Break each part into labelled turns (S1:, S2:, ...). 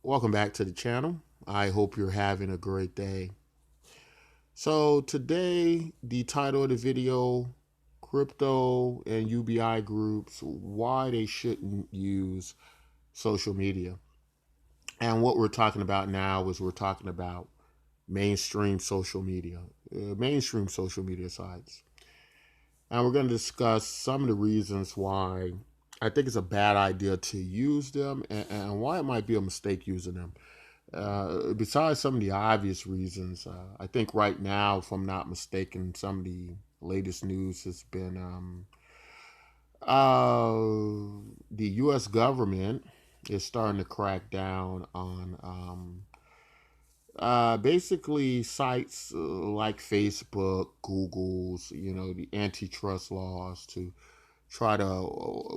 S1: Welcome back to the channel. I hope you're having a great day. So today, the title of the video, crypto and UBI groups, why they shouldn't use social media. And what we're talking about now is we're talking about mainstream social media sites. And we're going to discuss some of the reasons why I think it's a bad idea to use them and why it might be a mistake using them. Besides some of the obvious reasons, I think right now, if I'm not mistaken, some of the latest news has been the U.S. government is starting to crack down on basically sites like Facebook, Google's, the antitrust laws to try to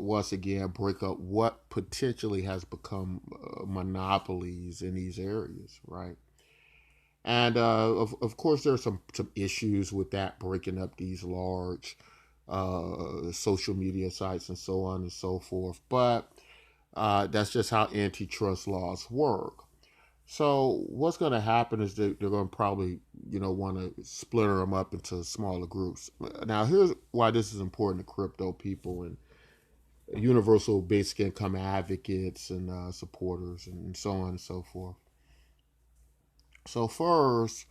S1: once again break up what potentially has become monopolies in these areas, right? And of course, there are some issues with that, breaking up these large social media sites and so on and so forth. But that's just how antitrust laws work. So what's going to happen is they're going to probably, want to splinter them up into smaller groups. Now, here's why this is important to crypto people and universal basic income advocates and supporters and so on and so forth. So first,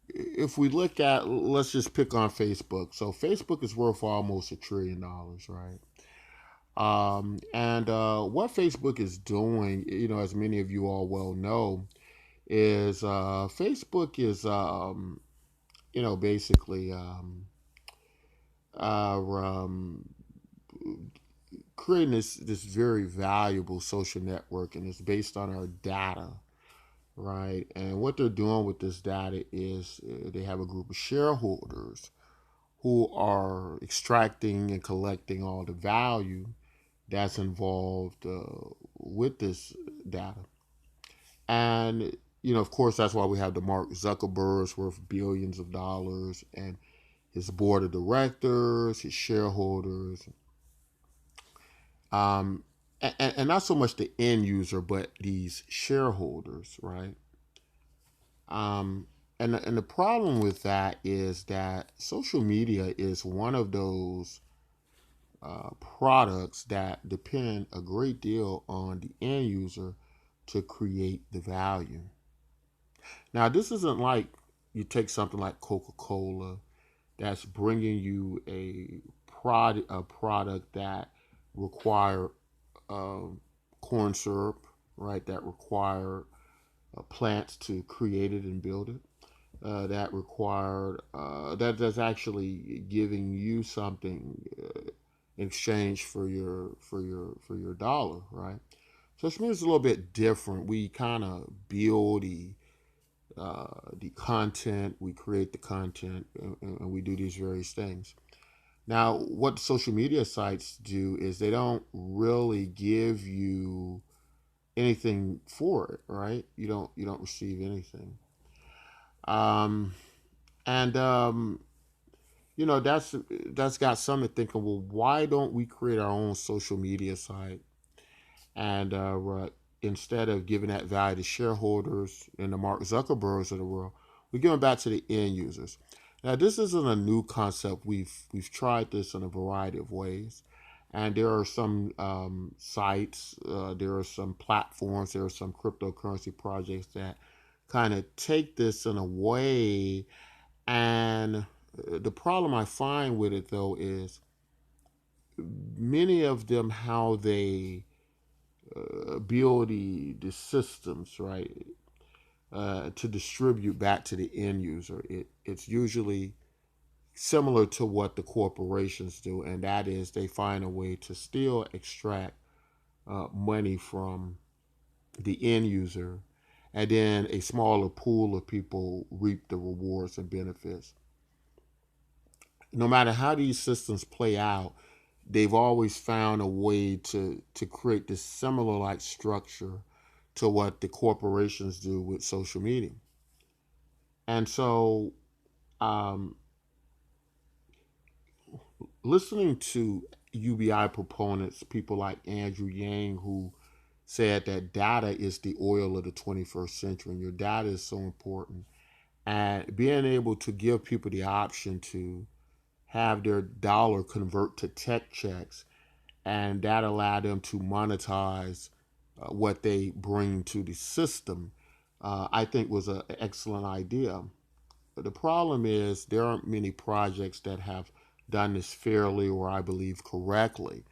S1: if we look at, let's just pick on Facebook. So Facebook is worth almost $1 trillion, right? And what Facebook is doing, as many of you all well know, is Facebook is, basically um, creating this very valuable social network, and it's based on our data, right? And what they're doing with this data is they have a group of shareholders who are extracting and collecting all the value that's involved with this data. And, of course, that's why we have the Mark Zuckerberg's worth billions of dollars and his board of directors, his shareholders, um, and not so much the end user, but these shareholders, right? Um, and the problem with that is that social media is one of those products that depend a great deal on the end user to create the value. Now, this isn't like you take something like Coca-Cola that's bringing you a product that require corn syrup, right? That require plants to create it and build it. That required that's actually giving you something in exchange for your dollar, right? So it means it's a little bit different. We kind of build the content, we create the content, and we do these various things. Now, what social media sites do is they don't really give you anything for it, right? You don't receive anything. Um, and that's got some to thinking. Well, why don't we create our own social media site and instead of giving that value to shareholders and the Mark Zuckerbergs of the world, we give them back to the end users. Now, this isn't a new concept. We've tried this in a variety of ways, and there are some sites, there are some platforms, there are some cryptocurrency projects that kind of take this in a way. And the problem I find with it though is many of them how they build the systems, right, to distribute back to the end user. It's usually similar to what the corporations do, and that is they find a way to still extract money from the end user, and then a smaller pool of people reap the rewards and benefits. No matter how these systems play out, they've always found a way to create this similar like structure to what the corporations do with social media. And so, um, listening to UBI proponents, people like Andrew Yang, who said that data is the oil of the 21st century, and your data is so important. And being able to give people the option to have their dollar convert to tech checks, and that allow them to monetize what they bring to the system, I think was an excellent idea. But the problem is there aren't many projects that have done this fairly or I believe correctly.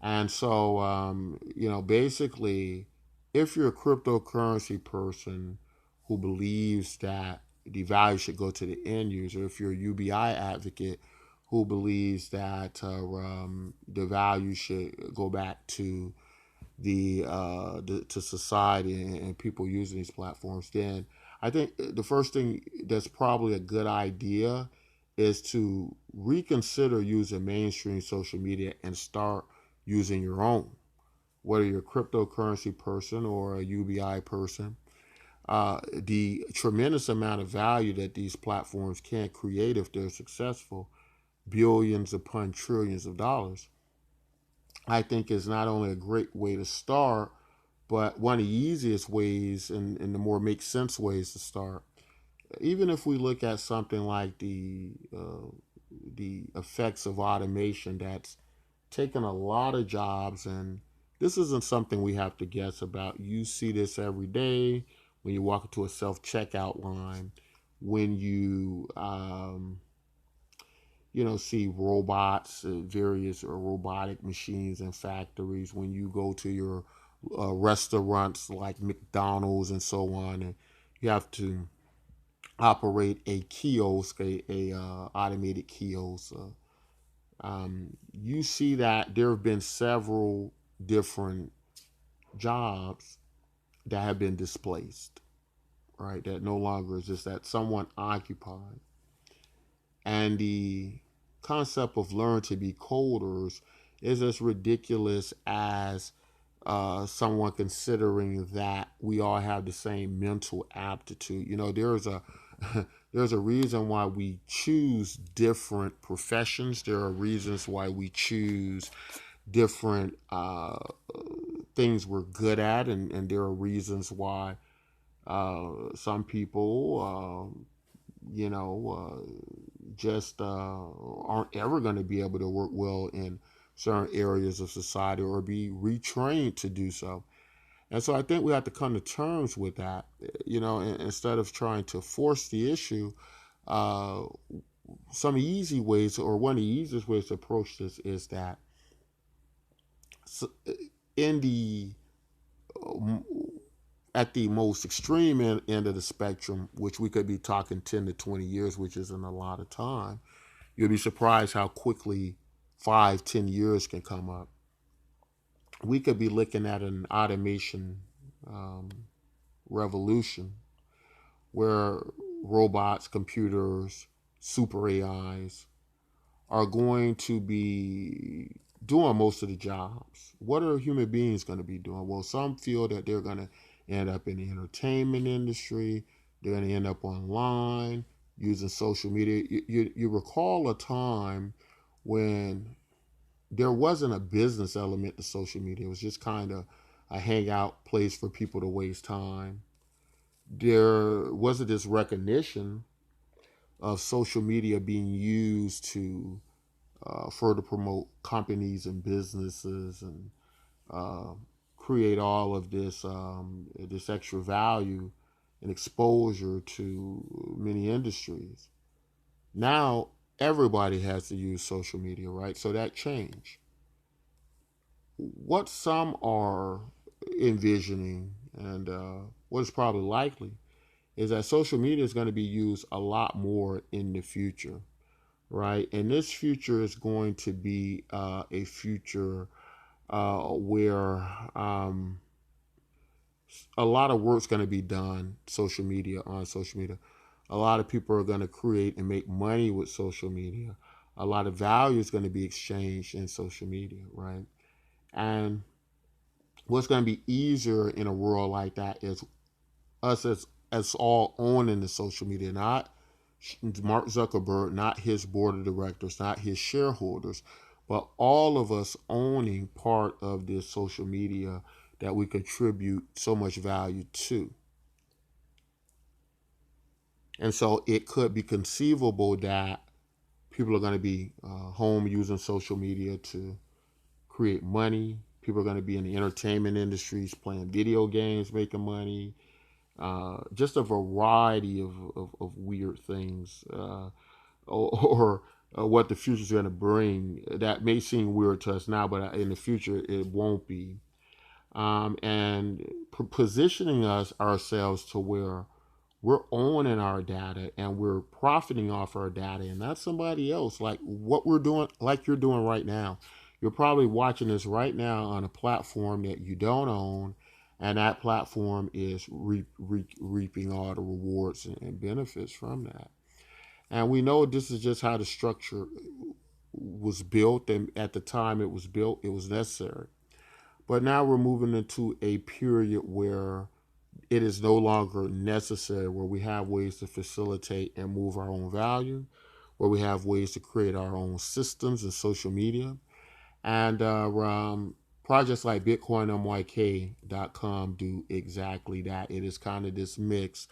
S1: And so, basically, if you're a cryptocurrency person who believes that the value should go to the end user, if you're a UBI advocate who believes that the value should go back to to society and people using these platforms, then I think the first thing that's probably a good idea is to reconsider using mainstream social media and start using your own. Whether you're a cryptocurrency person or a UBI person, the tremendous amount of value that these platforms can create if they're successful, billions upon trillions of dollars, I think is not only a great way to start, but one of the easiest ways and the more make sense ways to start. Even if we look at something like the effects of automation that's taken a lot of jobs, and this isn't something we have to guess about. You see this every day when you walk into a self checkout line, when see robots, various robotic machines in factories, when you go to your restaurants like McDonald's and so on, and you have to operate a kiosk, a automated kiosk. You see that there have been several different jobs that have been displaced, right? That no longer exist, that someone occupied. And the concept of learn to be coders is as ridiculous as someone considering that we all have the same mental aptitude. There's a there's a reason why we choose different professions. There are reasons why we choose different things we're good at, and there are reasons why some people, just aren't ever going to be able to work well in certain areas of society or be retrained to do so. And so I think we have to come to terms with that, instead of trying to force the issue. Uh, some easy ways, or one of the easiest ways to approach this, is that in the at the most extreme end of the spectrum, which we could be talking 10 to 20 years, which isn't a lot of time, you'll be surprised how quickly 5, 10 years can come up. We could be looking at an automation um, revolution where robots, computers, super AIs are going to be doing most of the jobs. What are human beings going to be doing? Well, some feel that they're going to end up in the entertainment industry. They're going to end up online using social media. You recall a time when there wasn't a business element to social media. It was just kind of a hangout place for people to waste time. There wasn't this recognition of social media being used to further promote companies and businesses and uh, create all of this extra value and exposure to many industries. Now everybody has to use social media, right? So that changed. What some are envisioning, and what is probably likely, is that social media is going to be used a lot more in the future, right? And this future is going to be a future where a lot of work's going to be done on social media. A lot of people are going to create and make money with social media. A lot of value is going to be exchanged in social media, right? And what's going to be easier in a world like that is us as all owning the social media, not Mark Zuckerberg, not his board of directors, not his shareholders, but all of us owning part of this social media that we contribute so much value to. And so it could be conceivable that people are going to be home using social media to create money. People are going to be in the entertainment industries playing video games, making money. Just a variety of weird things, or what the future is going to bring. That may seem weird to us now, but in the future it won't be. And positioning ourselves to where we're owning our data and we're profiting off our data, and not somebody else. Like what we're doing, like you're doing right now. You're probably watching this right now on a platform that you don't own, and that platform is reaping all the rewards and benefits from that. And we know this is just how the structure was built, and at the time it was built, it was necessary. But now we're moving into a period where it is no longer necessary, where we have ways to facilitate and move our own value, where we have ways to create our own systems and social media. And projects like btcmyk.com do exactly that. It is kind of this mix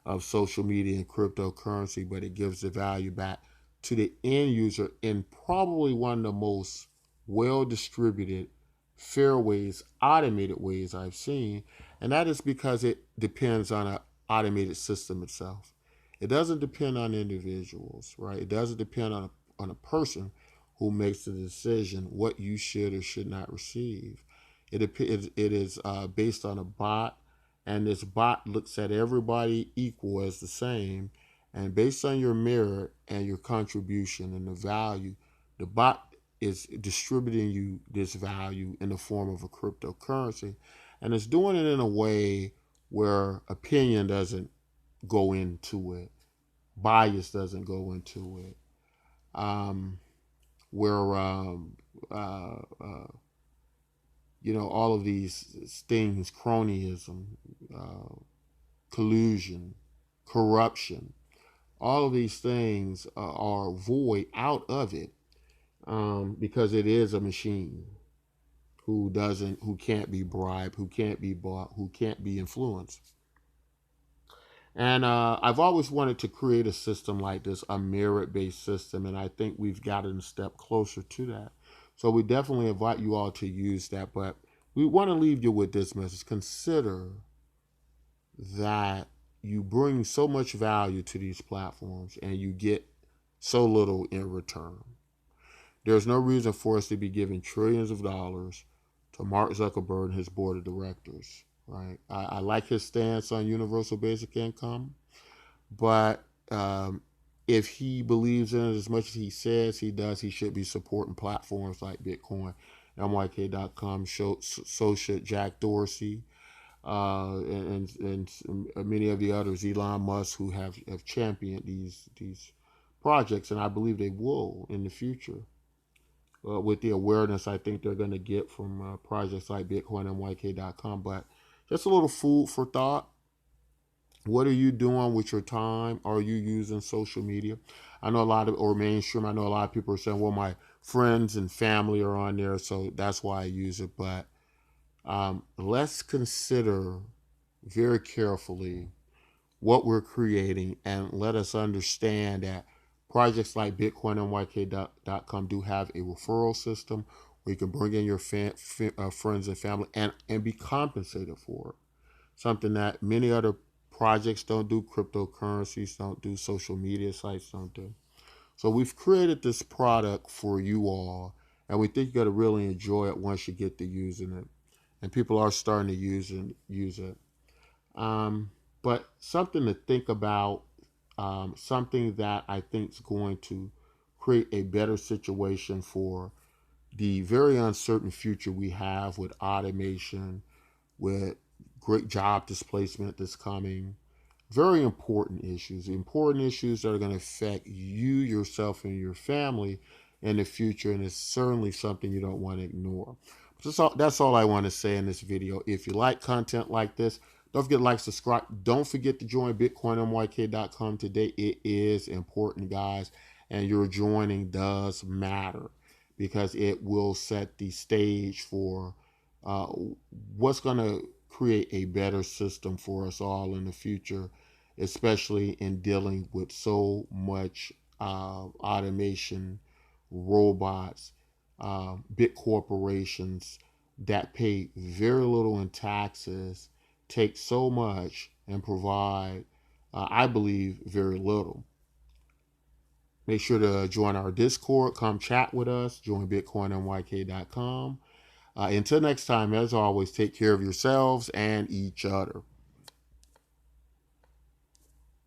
S1: of social media and cryptocurrency, but it gives the value back to the end user in probably one of the most well distributed, fair ways, automated ways I've seen. And that is because it depends on an automated system itself. It doesn't depend on individuals, right? It doesn't depend on a person who makes the decision what you should or should not receive. It is based on a bot, and this bot looks at everybody equal as the same. And based on your merit and your contribution and the value, the bot is distributing you this value in the form of a cryptocurrency. And it's doing it in a way where opinion doesn't go into it, bias doesn't go into it. Where all of these things, cronyism, collusion, corruption, all of these things are void out of it, because it is a machine who can't be bribed, who can't be bought, who can't be influenced. And I've always wanted to create a system like this, a merit-based system, and I think we've gotten a step closer to that. So we definitely invite you all to use that, but we want to leave you with this message. Consider that you bring so much value to these platforms and you get so little in return. There's no reason for us to be giving trillions of dollars to Mark Zuckerberg and his board of directors. Right? I like his stance on universal basic income, but if he believes in it as much as he says he does, he should be supporting platforms like Bitcoin, myk.com. So should Jack Dorsey, and many of the others, Elon Musk, who have championed these projects, and I believe they will in the future. With the awareness I think they're going to get from projects like BitcoinMYK.com. But just a little food for thought. What are you doing with your time? Are you using social media? I know or mainstream. I know a lot of people are saying, well, my friends and family are on there, so that's why I use it. But let's consider very carefully what we're creating, and let us understand that projects like BitcoinMYK.com do have a referral system where you can bring in your friends and family and be compensated for it. Something that many other projects don't do, cryptocurrencies don't do, social media sites don't do. So we've created this product for you all, and we think you're going to really enjoy it once you get to using it. And people are starting to use it. But something to think about, something that I think is going to create a better situation for the very uncertain future we have with automation, with great job displacement that's coming. Very important issues that are going to affect you, yourself, and your family in the future, and it's certainly something you don't want to ignore. That's all I want to say in this video. If you like content like this, don't forget to like, subscribe. Don't forget to join BitcoinMYK.com today. It is important, guys, and your joining does matter because it will set the stage for uh, what's going to create a better system for us all in the future, especially in dealing with so much automation, robots, big corporations that pay very little in taxes, take so much, and provide, I believe, very little. Make sure to join our Discord. Come chat with us. Join bitcoinmyk.com. Until next time, as always, take care of yourselves and each other.